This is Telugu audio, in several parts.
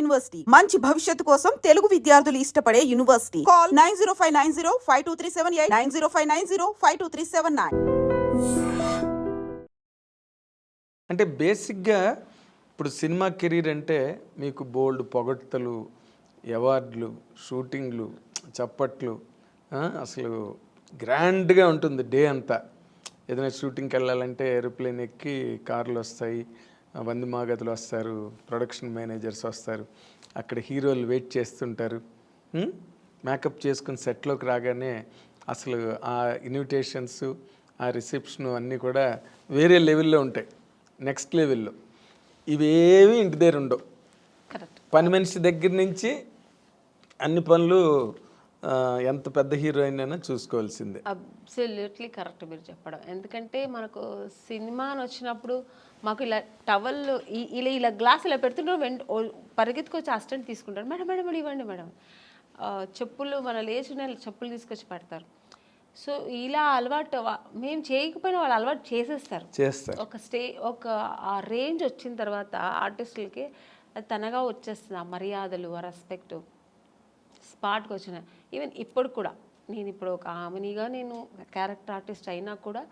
యూనివర్సిటీ మంచి భవిష్యత్తు కోసం తెలుగు విద్యార్థులు ఇష్టపడే యూనివర్సిటీ. కాల్ 9059052378 9059052379. అంటే బేసిక్గా ఇప్పుడు సినిమా కెరీర్ అంటే మీకు బోల్డ్ పొగడ్తలు, అవార్డులు, షూటింగ్లు, చప్పట్లు, అసలు గ్రాండ్గా ఉంటుంది డే అంతా. ఏదైనా షూటింగ్కి వెళ్ళాలంటే ఏరోప్లేన్ ఎక్కి కార్లు వస్తాయి, వంది మాగదులు వస్తారు, ప్రొడక్షన్ మేనేజర్స్ వస్తారు, అక్కడ హీరోలు వెయిట్ చేస్తుంటారు. మేకప్ చేసుకుని సెట్లోకి రాగానే అసలు ఆ ఇన్విటేషన్స్, ఆ రిసెప్షను అన్నీ కూడా వేరే లెవెల్లో ఉంటాయి, నెక్స్ట్ లెవెల్లో. ఇవేవి ఇంటి దగ్గర ఉండవు. పని మనిషి దగ్గర నుంచి అన్ని పనులు ఎంత పెద్ద హీరోయిన్ అయినా చూసుకోవాల్సిందే. అబ్సల్యూట్లీ కరెక్ట్ మీరు చెప్పడం. ఎందుకంటే మనకు సినిమా అని వచ్చినప్పుడు మాకు ఇలా టవల్ ఇలా గ్లాస్ ఇలా పెడుతుంటే పరిగెత్తుకొచ్చి అసిస్టెంట్ తీసుకుంటారు. మేడం మేడం మేడం ఇవ్వండి మేడం. చెప్పులు మన లేచిన చెప్పులు తీసుకొచ్చి పెడతారు. సో ఇలా అలవాటు మేము చేయకపోయినా వాళ్ళు అలవాటు చేసేస్తారు. ఒక ఆ రేంజ్ వచ్చిన తర్వాత ఆర్టిస్టులకి అది తనగా వచ్చేస్తుంది. ఆ మర్యాదలు, ఆ రెస్పెక్ట్ స్పాట్కి వచ్చిన. ఈవెన్ ఇప్పుడు కూడా నేను ఇప్పుడు ఒక ఆమెనిగా నేను క్యారెక్టర్ ఆర్టిస్ట్ అయినా కూడా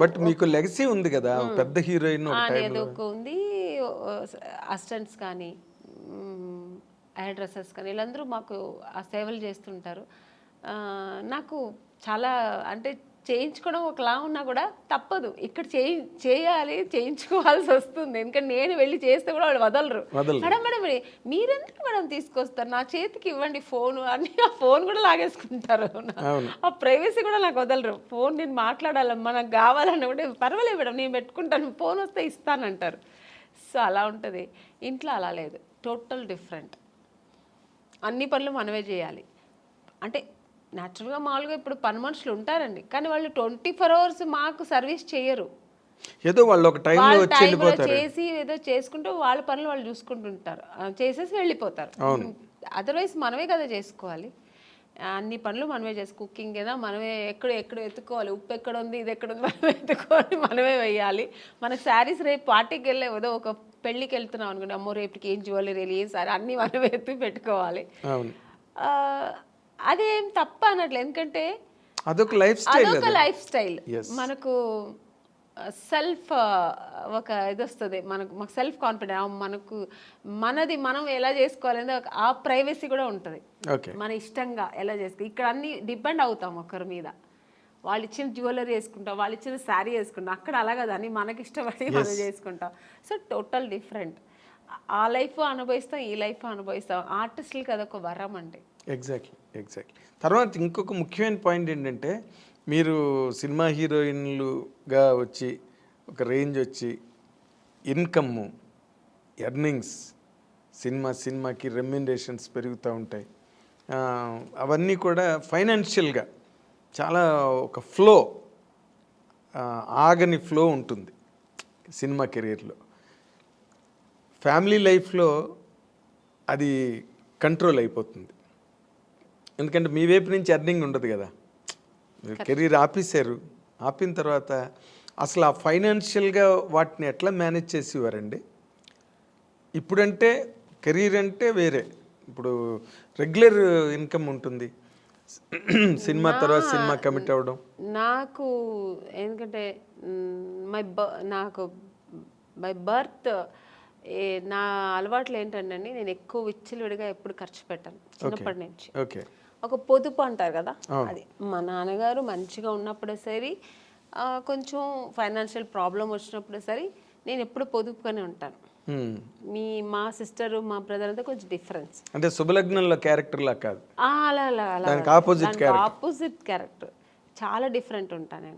బట్ మీకు లెగసీ ఉంది కదా, పెద్ద హీరోయిన్ ఏదో ఒక ఉంది. అసిస్టెంట్స్ కానీ హెయిర్ డ్రెస్సర్స్ కానీ వీళ్ళందరూ మాకు ఆ సేవలు చేస్తుంటారు. నాకు చాలా అంటే చేయించుకోవడం ఒకలా ఉన్నా కూడా తప్పదు, ఇక్కడ చేయాలి, చేయించుకోవాల్సి వస్తుంది. ఎందుకంటే నేను వెళ్ళి చేస్తే కూడా వాళ్ళు వదలరు. మేడం మేడం మీరెందుకు మేడం తీసుకొస్తారు, నా చేతికి ఇవ్వండి ఫోను అని. ఆ ఫోన్ కూడా లాగేసుకుంటారు. ఆ ప్రైవసీ కూడా నాకు వదలరు. ఫోన్ నేను మాట్లాడాలమ్మా, నాకు కావాలన్నా కూడా పర్వాలేదు మేడం నేను పెట్టుకుంటాను, ఫోన్ వస్తే ఇస్తానంటారు. సో అలా ఉంటుంది. ఇంట్లో అలా లేదు, టోటల్ డిఫరెంట్. అన్ని పనులు మనమే చేయాలి. అంటే న్యాచురల్గా మామూలుగా ఇప్పుడు పని మనుషులు ఉంటారండి, కానీ వాళ్ళు 24 hours మాకు సర్వీస్ చేయరు. ఏదో వాళ్ళు ఒక టైంలో చేసి ఏదో చేసుకుంటూ వాళ్ళ పనులు వాళ్ళు చూసుకుంటుంటారు, చేసేసి వెళ్ళిపోతారు. అదర్వైజ్ మనమే కదా చేసుకోవాలి. అన్ని పనులు మనమే కుకింగ్ ఏదో మనమే ఎక్కడ ఎత్తుకోవాలి, ఉప్పు ఎక్కడ ఉంది, ఇది ఎక్కడ ఉంది మనమే ఎత్తుకోవాలి, మనమే వేయాలి. మనకు శారీస్ రేపు పార్టీకి వెళ్ళే ఏదో ఒక పెళ్ళికి వెళ్తున్నాం అనుకోండి, అమ్మో రేపుకి ఏం జ్యువెలరీ, ఏం సారీ అన్నీ మనమే ఎత్తి పెట్టుకోవాలి. అదేం తప్ప అనట్లేదు, ఎందుకంటే అదొక లైఫ్ స్టైల్. మనకు సెల్ఫ్ ఒక ఇది వస్తుంది, మాకు సెల్ఫ్ కాన్ఫిడెన్స్, మనది మనం ఎలా చేసుకోవాలనేది ఆ ప్రైవసీ కూడా ఉంటుంది. మన ఇష్టంగా ఎలా చేసుకో, ఇక్కడ అన్ని డిపెండ్ అవుతాం ఒకరి మీద. వాళ్ళు ఇచ్చిన జ్యువెలరీ వేసుకుంటాం, వాళ్ళు ఇచ్చిన శారీ వేసుకుంటాం. అక్కడ అలా కదా, అని మనకి ఇష్టపడి మనం చేసుకుంటాం. So total different. ఆ లైఫ్ అనుభవిస్తాం, ఈ లైఫ్ అనుభవిస్తాం. ఆర్టిస్టులకి అదొక వరం అండి. ఎగ్జాక్ట్లీ. తర్వాత ఇంకొక ముఖ్యమైన పాయింట్ ఏంటంటే, మీరు సినిమా హీరోయిన్లుగా వచ్చి ఒక రేంజ్ వచ్చి ఇన్కమ్, ఎర్నింగ్స్, సినిమాకి రెమ్యునరేషన్స్ పెరుగుతూ ఉంటాయి. అవన్నీ కూడా ఫైనాన్షియల్గా చాలా ఒక ఫ్లో, ఆగని ఫ్లో ఉంటుంది సినిమా కెరీర్లో. ఫ్యామిలీ లైఫ్లో అది కంట్రోల్ అయిపోతుంది. ఎందుకంటే మీ వైపు నుంచి ఎర్నింగ్ ఉండదు కదా, కెరీర్ ఆపిన తర్వాత అసలు ఆ ఫైనాన్షియల్గా వాటిని ఎట్లా మేనేజ్ చేసేవారండి? ఇప్పుడంటే కెరీర్ అంటే వేరే, ఇప్పుడు రెగ్యులర్ ఇన్కమ్ ఉంటుంది, సినిమా తర్వాత సినిమా కమిట్ అవ్వడం. నాకు ఎందుకంటే నాకు బై బర్త్ నా అలవాట్లు ఏంటంటే అండి, నేను ఎక్కువ విచ్చలవిడిగా ఎప్పుడు ఖర్చు పెట్టాను చిన్నప్పటి నుంచి. ఒక పొదుపు అంటారు కదా, అది మా నాన్నగారు మంచిగా ఉన్నప్పుడే సరే, కొంచెం ఫైనాన్షియల్ ప్రాబ్లం వచ్చినప్పుడు సరే నేను ఎప్పుడు పొదుపుగానే ఉంటాను. మా సిస్టర్, మా బ్రదర్ అంతా కొంచెం డిఫరెన్స్. అంటే శుభలగ్నంలో క్యారెక్టర్ లా కాదు, ఆపోజిట్ క్యారెక్టర్, చాలా డిఫరెంట్ ఉంటాను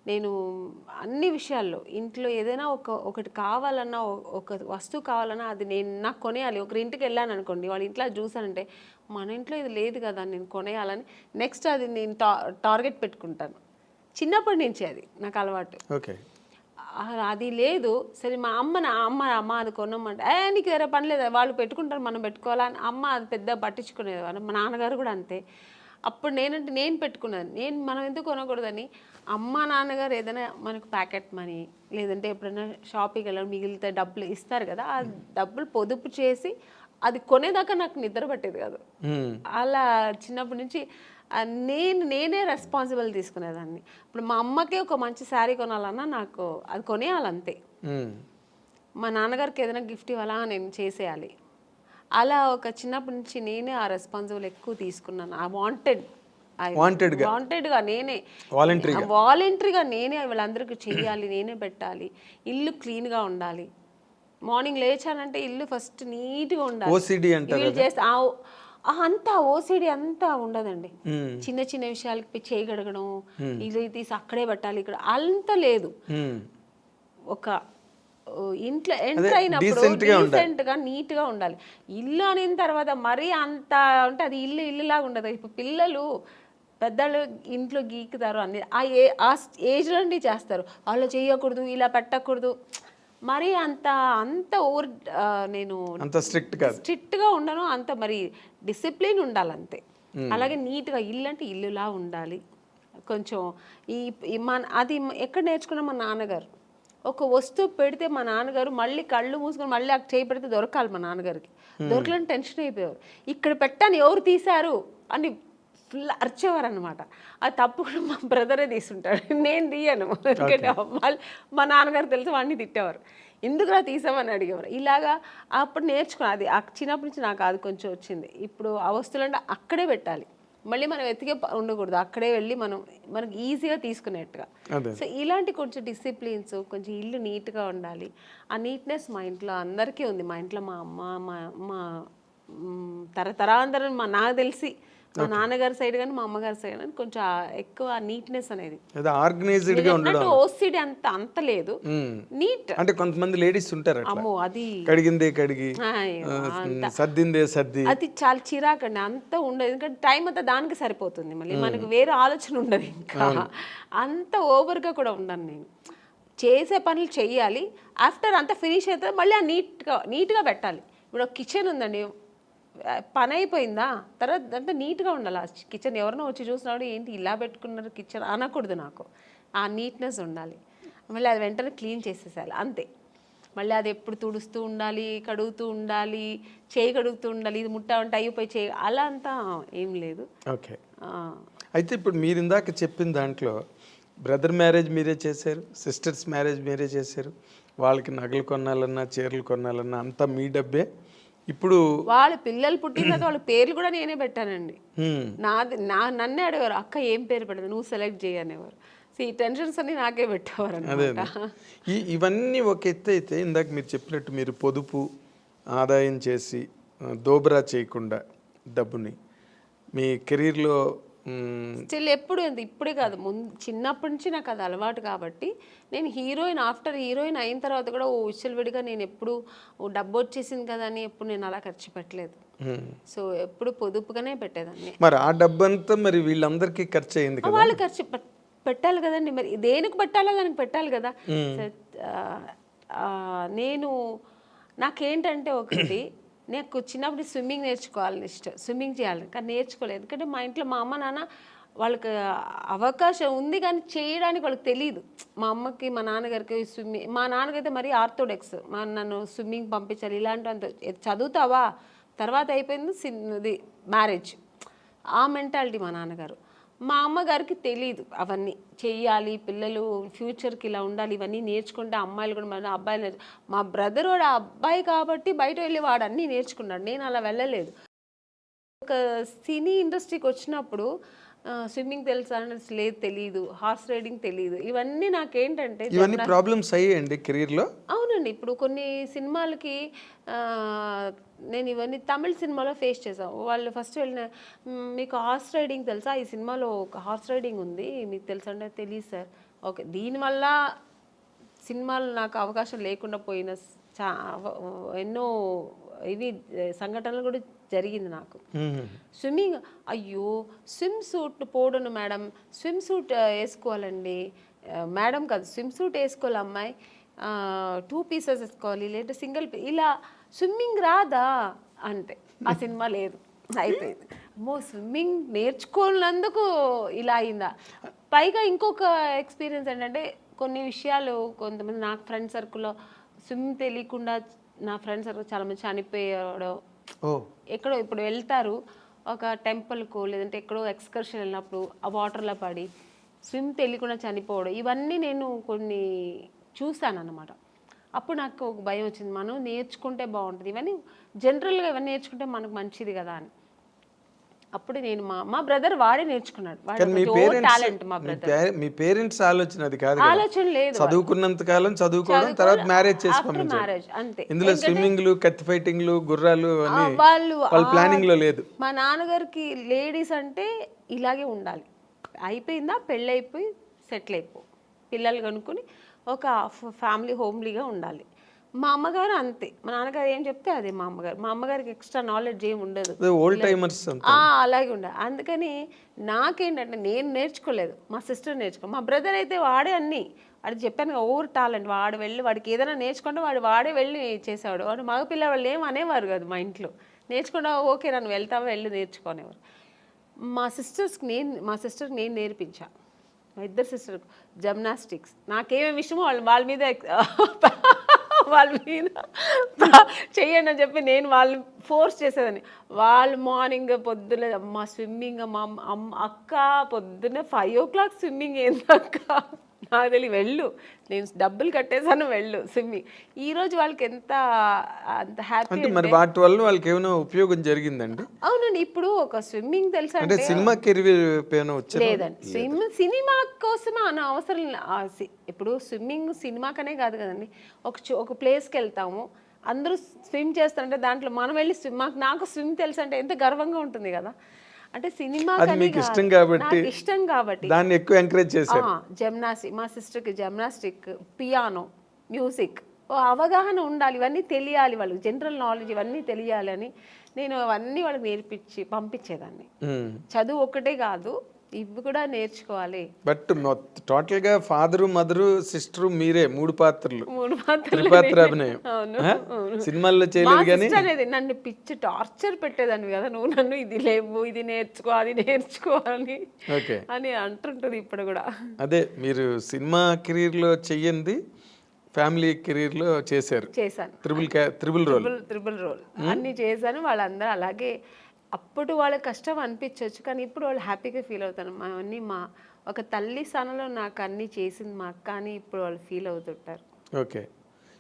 నేను అన్ని విషయాల్లో. ఇంట్లో ఏదైనా ఒకటి కావాలన్నా, ఒక వస్తువు కావాలన్నా అది నాకు కొనేయాలి. ఒకరి ఇంటికి వెళ్ళాను అనుకోండి, వాళ్ళ ఇంట్లో చూసానంటే మన ఇంట్లో ఇది లేదు కదా, నేను కొనేయాలని నెక్స్ట్ అది నేను టార్గెట్ పెట్టుకుంటాను. చిన్నప్పటి నుంచి అది నాకు అలవాటు. అది లేదు సరే, మా అమ్మ అది కొనమంటే నీకు వేరే పని లేదా, వాళ్ళు పెట్టుకుంటారు మనం పెట్టుకోవాలని అమ్మ అది పెద్ద పట్టించుకునేది. మా నాన్నగారు కూడా అంతే. అప్పుడు నేను పెట్టుకున్నాను, మనం ఎందుకు కొనకూడదని. అమ్మ నాన్నగారు ఏదైనా మనకు ప్యాకెట్ మనీ లేదంటే ఎప్పుడైనా షాపింగ్కి వెళ్ళడం మిగిలితే డబ్బులు ఇస్తారు కదా, ఆ డబ్బులు పొదుపు చేసి అది కొనేదాకా నాకు నిద్ర పట్టేది కాదు. అలా చిన్నప్పటి నుంచి నేనే రెస్పాన్సిబుల్ తీసుకునేదాన్ని. ఇప్పుడు మా అమ్మకే ఒక మంచి శారీ కొనాలన్నా నాకు అది కొనేయాలంతే. మా నాన్నగారికి ఏదైనా గిఫ్ట్ ఇవ్వాలా నేను చేసేయాలి. అలా ఒక చిన్నప్పటి నుంచి నేనే ఆ రెస్పాన్సిబుల్ ఎక్కువ తీసుకున్నాను. ఆ వాంటెడ్గా నేనే వాలంటరీగా నేనే వీళ్ళందరికీ చెయ్యాలి, నేనే పెట్టాలి. ఇల్లు క్లీన్గా ఉండాలి. మార్నింగ్ లేచానంటే ఇల్లు ఫస్ట్ నీట్గా ఉండాలి. వీళ్ళు చేస్తే అంతా ఓసిడి అంతా ఉండదండి. చిన్న చిన్న విషయాలకి చేయగడగడం, ఇది తీసి అక్కడే పెట్టాలి ఇక్కడ అంత లేదు. ఒక ఇంట్లో ఎంటర్ అయినప్పుడు డీసెంట్గా నీట్గా ఉండాలి. ఇల్లు అయిన తర్వాత మరీ అంత అంటే అది ఇల్లులాగా ఉండదు. ఇప్పుడు పిల్లలు పెద్దలు ఇంట్లో గీకుతారు అన్ని ఆ ఏజ్ నుండి చేస్తారు. వాళ్ళు చేయకూడదు, ఇలా పెట్టకూడదు, మరి అంత ఓవర్ నేను అంత స్ట్రిక్ట్గా ఉండను. అంత మరి డిసిప్లిన్ ఉండాలి అంతే. అలాగే నీట్గా ఇల్లు అంటే ఇల్లులా ఉండాలి. కొంచెం అది ఎక్కడ నేర్చుకున్నా మా నాన్నగారు. ఒక వస్తువు పెడితే మా నాన్నగారు మళ్ళీ కళ్ళు మూసుకొని మళ్ళీ అక్కడ చేయి పెడితే దొరకాలి. మా నాన్నగారికి దొరకలేని టెన్షన్ అయిపోయారు. ఇక్కడ పెట్టాను ఎవరు తీశారు అని ఫుల్ అరిచేవారు అనమాట. అది తప్పు కూడా మా బ్రదరే తీసుంటాడు, నేను తీయను. ఎందుకంటే మా నాన్నగారు తెలిసి వాడిని తిట్టేవారు, ఎందుకులా తీసామని అడిగేవారు. ఇలాగా అప్పుడు నేర్చుకున్నా. అది చిన్నప్పటి నుంచి నాకు అది కొంచెం వచ్చింది. ఇప్పుడు ఆ వస్తువులు అంటే అక్కడే పెట్టాలి, మళ్ళీ మనం వెతికే ఉండకూడదు, అక్కడే వెళ్ళి మనకు ఈజీగా తీసుకునేట్టుగా. సో ఇలాంటి కొంచెం డిసిప్లిన్స్, కొంచెం ఇల్లు నీట్గా ఉండాలి. ఆ నీట్నెస్ మా ఇంట్లో అందరికీ ఉంది. మా ఇంట్లో మా అమ్మ మా తరతరాంతరం నాకు తెలిసి మా నాన్నగారి సైడ్ కానీ మా అమ్మగారి సైడ్ కానీ కొంచెం ఎక్కువ నీట్నెస్ అనేది, ఓసిడి అంత లేదు. నీట్ అంటే కొంతమంది లేడీస్ ఉంటారు, అమ్మో అది కడిగిందే కడిగి సర్దిందే సర్ది, అది చాలా చిరాకండి. అంత ఉండదు, ఎందుకంటే టైం అంతా దానికి సరిపోతుంది. మళ్ళీ మనకు వేరే ఆలోచన ఉండదు. ఇంకా అంత ఓవర్గా కూడా ఉండను నేను. చేసే పనులు చెయ్యాలి, ఆఫ్టర్ అంతా ఫినిష్ అవుతుంది మళ్ళీ ఆ నీట్గా పెట్టాలి. ఇప్పుడు కిచెన్ ఉందండి, పని అయిపోయిందా తర్వాత అంతా నీట్గా ఉండాలి. ఆ కిచెన్ ఎవరైనా వచ్చి చూసినాడు ఏంటి ఇలా పెట్టుకున్నారు కిచెన్ అనకూడదు. నాకు ఆ నీట్నెస్ ఉండాలి. మళ్ళీ అది వెంటనే క్లీన్ చేసేసాలి అంతే. మళ్ళీ అది ఎప్పుడు తుడుస్తూ ఉండాలి, కడుగుతూ ఉండాలి, చేయి కడుగుతూ ఉండాలి, ఇది ముట్ట ఉంటే అయిపోయి చేయి, అలా అంతా ఏం లేదు. ఓకే. అయితే ఇప్పుడు మీరు ఇందాక చెప్పిన దాంట్లో బ్రదర్ మ్యారేజ్ మీరే చేశారు, సిస్టర్స్ మ్యారేజ్ మీరే చేశారు, వాళ్ళకి నగలు కొనాలన్నా చీరలు కొనాలన్నా అంతా మీ డబ్బే. ఇప్పుడు వాళ్ళ పిల్లలు పుట్టిన తర్వాత వాళ్ళ పేర్లు కూడా నేనే పెట్టానండి. నన్నే అడిగారు, అక్క ఏం పేరు పెడదు నువ్వు సెలెక్ట్ చేయనేవారు. ఈ టెన్షన్స్ అన్ని నాకే పెట్టేవారు అన్నమాట. ఇవన్నీ ఒక ఎత్తు అయితే, ఇందాక మీరు చెప్పినట్టు మీరు పొదుపు ఆదాయం చేసి దోబరా చేయకుండా డబ్బుని మీ కెరీర్లో స్టిల్ ఎప్పుడు ఇప్పుడే కాదు, ముందు చిన్నప్పటి నుంచి నాకు అది అలవాటు. కాబట్టి నేను ఆఫ్టర్ హీరోయిన్ అయిన తర్వాత కూడా విడిగా నేను ఎప్పుడు డబ్బు వచ్చేసింది కదా అని ఎప్పుడు నేను అలా ఖర్చు పెట్టలేదు. సో ఎప్పుడు పొదుపుగానే పెట్టేదాన్ని. మరి ఆ డబ్బు అంతా మరి వీళ్ళందరికీ ఖర్చు అయింది కదా, వాళ్ళు ఖర్చు పెట్టాలి కదండి. మరి దేనికి పెట్టాలో దానికి పెట్టాలి కదా. నాకేంటంటే ఒకటి, నాకు చిన్నప్పుడు స్విమ్మింగ్ నేర్చుకోవాలని ఇష్టం, స్విమ్మింగ్ చేయాలని, కానీ నేర్చుకోలేదు. ఎందుకంటే మా ఇంట్లో మా అమ్మ నాన్న వాళ్ళకి అవకాశం ఉంది కానీ చేయడానికి వాళ్ళకి తెలియదు. మా అమ్మకి మా నాన్నగారికి స్విమ్మింగ్, మా నాన్నగైతే మరీ ఆర్థోడాక్స్, నన్ను స్విమ్మింగ్ పంపించాలి ఇలాంటి చదువుతావా తర్వాత అయిపోయింది ఇది మ్యారేజ్, ఆ మెంటాలిటీ మా నాన్నగారు. మా అమ్మగారికి తెలియదు అవన్నీ చెయ్యాలి, పిల్లలు ఫ్యూచర్కి ఇలా ఉండాలి, ఇవన్నీ నేర్చుకుంటే అమ్మాయిలు కూడా మన అబ్బాయిలు మా బ్రదర్ వాడు అబ్బాయి కాబట్టి బయట వెళ్ళి వాడు అన్నీ నేర్చుకున్నాడు, నేను అలా వెళ్ళలేదు. ఒక సినీ ఇండస్ట్రీకి వచ్చినప్పుడు స్విమ్మింగ్ తెలుసా లేదు, తెలియదు, హార్స్ రైడింగ్ తెలియదు. ఇవన్నీ నాకేంటంటే ఇవన్నీ ప్రాబ్లమ్స్ అయ్యాయండి కెరీర్లో. అవునండి. ఇప్పుడు కొన్ని సినిమాలకి నేను ఇవన్నీ తమిళ సినిమాలో ఫేస్ చేసాం. వాళ్ళు ఫస్ట్ వెళ్ళిన మీకు హార్స్ రైడింగ్ తెలుసా, ఈ సినిమాలో ఒక హార్స్ రైడింగ్ ఉంది మీకు తెలుసా అంటే తెలియదు సార్. ఓకే, దీనివల్ల సినిమాలు నాకు అవకాశం లేకుండా పోయిన ఎన్నో ఇవి సంఘటనలు కూడా జరిగింది నాకు. స్విమ్మింగ్, అయ్యో స్విమ్ సూట్ పోడను మేడం, స్విమ్ సూట్ వేసుకోవాలండి మేడం, కాదు స్విమ్ సూట్ వేసుకోవాలి అమ్మాయి, 2 పీసెస్ వేసుకోవాలి లేదా సింగిల్ ఇలా స్విమ్మింగ్ రాదా అంటే ఆ సినిమా లేదు, అయిపోయింది. స్విమ్మింగ్ నేర్చుకున్నందుకు ఇలా అయిందా. పైగా ఇంకొక ఎక్స్పీరియన్స్ ఏంటంటే కొన్ని విషయాలు కొంతమంది నాకు ఫ్రెండ్ సర్కిల్లో స్విమ్ తెలియకుండా నా ఫ్రెండ్ సర్కిల్ చాలామంది చనిపోయాడు. ఎక్కడో ఇప్పుడు వెళ్తారు ఒక టెంపుల్కు లేదంటే ఎక్కడో ఎక్స్కర్షన్ వెళ్ళినప్పుడు ఆ వాటర్లో పడి స్విమ్ తెలియకుండా చనిపోవడం, ఇవన్నీ నేను కొన్ని చూశాను అన్నమాట. అప్పుడు నాకు ఒక భయం వచ్చింది, మనం నేర్చుకుంటే బాగుంటుంది, ఇవన్నీ జనరల్గా ఇవన్నీ నేర్చుకుంటే మనకు మంచిది కదా అని. అప్పుడు నేను మా బ్రదర్ వాడే నేర్చుకున్నాడు, టాలెంట్. మా బ్రదర్ మీ పేరెంట్స్ ఆలోచన అది కాదు, ఆలోచన లేదు. చదువుకున్నంత కాలం చదువుకోవడం, తర్వాత మ్యారేజ్ చేసి పంపించారు. మ్యారేజ్ అంతే. ఇందులో స్విమ్మింగ్లు, కత్తి ఫైటింగ్లు, గుర్రాలు అని వాళ్ళ ప్లానింగ్ లో లేదు. మా నాన్నగారికి లేడీస్ అంటే ఇలాగే ఉండాలి, అయిపోయిందా పెళ్ళి అయిపోయి సెటిల్ అయిపో, పిల్లలు కనుక్కొని ఒక ఫ్యామిలీ హోమ్లీగా ఉండాలి. మా అమ్మగారు అంతే, మా నాన్నగారు ఏం చెప్తే అదే మా అమ్మగారికి ఎక్స్ట్రా నాలెడ్జ్ ఏమి ఉండదు, ఓల్డ్ టైమర్స్ అలాగే ఉండాలి. అందుకని నాకేంటంటే నేను నేర్చుకోలేదు, మా సిస్టర్ నేర్చుకో. మా బ్రదర్ అయితే వాడే అన్నీ, వాడికి చెప్పాను ఓవర్ టాలెంట్, వాడు వెళ్ళి వాడికి ఏదైనా నేర్చుకుంటే వాడే వెళ్ళి చేసేవాడు. వాడు మగపిల్ల వాళ్ళు ఏం అనేవారు కాదు మా ఇంట్లో, నేర్చుకుంటా ఓకే నన్ను వెళ్తావా వెళ్ళి నేర్చుకునేవారు. మా సిస్టర్కి నేను నేర్పించా, మా ఇద్దరు సిస్టర్ జిమ్నాస్టిక్స్. నాకేమేమి ఇష్టమో వాళ్ళ మీద చెయ్యండి అని చెప్పి నేను వాళ్ళని ఫోర్స్ చేసేదాన్ని. వాళ్ళు మార్నింగ్ పొద్దున్న మా స్విమ్మింగ్, మా అక్క పొద్దున్న 5 o'clock స్విమ్మింగ్ ఏందక్క నాకు తెలియ, వెళ్ళు నేను డబ్బులు కట్టేసాను వెళ్ళు స్విమ్మింగ్. ఈరోజు వాళ్ళకి అంత హ్యాపీ. మరి వాటి వల్ల వాళ్ళకి ఏమైనా ఉపయోగం జరిగిందండి? అవునండి, ఇప్పుడు ఒక స్విమ్మింగ్ తెలుసా అంటే సినిమా కెరీర్ లేదండి, సినిమా కోసమే అన్న అవసరం. ఇప్పుడు స్విమ్మింగ్ సినిమాకనే కాదు కదండి, ఒక ప్లేస్కి వెళ్తాము అందరూ స్విమ్ చేస్తారంటే దాంట్లో మనం వెళ్ళి నాకు స్విమ్ తెలుసు అంటే ఎంత గర్వంగా ఉంటుంది కదా. అంటే సినిమా ఇష్టం కాబట్టి దాన్ని ఎక్కువ ఎంకరేజ్ చేశారు. జిమ్నాస్టిక్, మా సిస్టర్కి జిమ్నాస్టిక్, పియానో, మ్యూజిక్ అవగాహన ఉండాలి, ఇవన్నీ తెలియాలి వాళ్ళకి, జనరల్ నాలెడ్జ్ ఇవన్నీ తెలియాలి అని నేను అవన్నీ వాళ్ళకి నేర్పించి పంపించేదాన్ని. చదువు ఒక్కటే కాదు, ఇవి కూడా నేర్చుకోవాలి. బట్ టోటల్ గా ఫాదరు, మదరు, సిస్టర్ మీరే 3 పాత్రలు, అభినయం సినిమాల్లో చేయలేదు. కానీ అనేది నన్ను పిచ్చి టార్చర్ పెట్టేదాన్ని కదా, నువ్వు నన్ను ఇది లేవు, ఇది నేర్చుకో, అది నేర్చుకోవాలి అని అంటుంటుంది ఇప్పుడు కూడా. అదే మీరు సినిమా కెరీర్ లో చెయ్యండి, ఫ్యామిలీ కెరీర్ లో చేశాను. త్రిబుల్ రోల్ అన్ని చేశాను. వాళ్ళందరూ అలాగే, అప్పుడు వాళ్ళకి కష్టం అనిపించవచ్చు కానీ ఇప్పుడు వాళ్ళు హ్యాపీగా ఫీల్ అవుతారు. అవన్నీ ఒక తల్లి స్థానంలో నాకు అన్నీ చేసింది మా అక్క అని ఇప్పుడు వాళ్ళు ఫీల్ అవుతుంటారు. ఓకే.